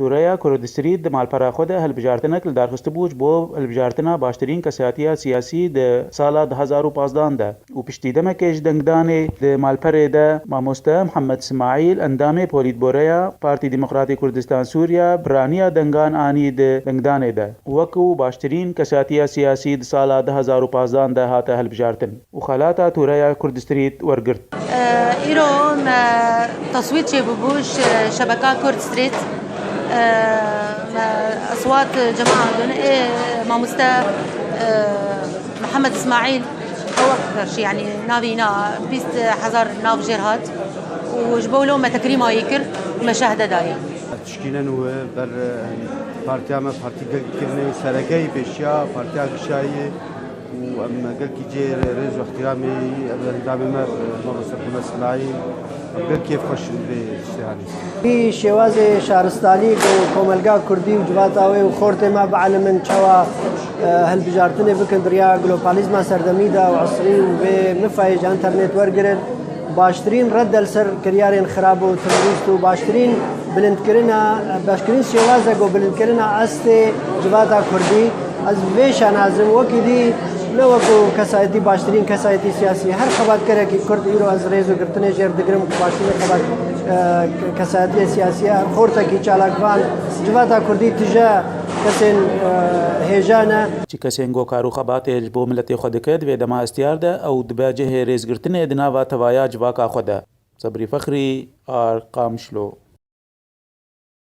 تورەیە کوردستری د مالپەرا خۆ de هەڵبژاردنێک li darxistibû بۆ هەڵبژاردنا باشترین کەسایەتیە سیاسî di sala 2015 de û piştîdemekê ji dengdanê di malperê de mamoste Mihemed Ismaîl endamê Polîtburoya Partî Demokratîk Kurdistan Sûriya biraniya dengan anî di dengdanê de wekû baştرین کەسایەتیە سیاسî di sala 2015 de hate هەڵبژاردن û xelata تورەیە کوردستری wergirt. îro تصوît çêbûbû şebeka Kurd Street أصوات جماعة ماموستا محمد إسماعيل هو أكثر شيء يعني نافينا 20,000 ناف جرهات وجبوا ما تكريم يكر ومشاهدة داي تشكينا بر بارتيا ما بارتي كرني سرقي بشيا بارتيا بشاي وأما قال كي جي ريز واحترامي دامي ما مرسل إسماعيل قال كيف خش بالشهادة في شواز شهرستاني وكوملقا كردي وجباتاوي وخورتي ما بعلم من شوا هالبجارتني بكندريا جلوباليزما سردميدا وعصري وبمفايج انترنت ورقرن باشترين رد السر كريارين خراب وتمريست وباشترين بلندكرنا باشترين شوازا جو بلندكرنا استي جباتا كردي از ويش نازم وكدي لوكو كسايتي باشترين كسايتي سياسي هر خبات كره كي كرد ايرو از ريزو گرتنه جر دگرم باشترين خبات كسايتي سياسيه خورتا كي چالاکوان جواتا كردي تجا کسین هێژانە چی کەسێن گۆکار و خەباتێک بۆ ملەتی خۆ دەکرد وێ دەما ئەستیاردە ئەو دبەجێ هێرێزگرتنێ دناوا تەوایە جواکا خۆدا. سەبری فەخری ئارقامشلۆ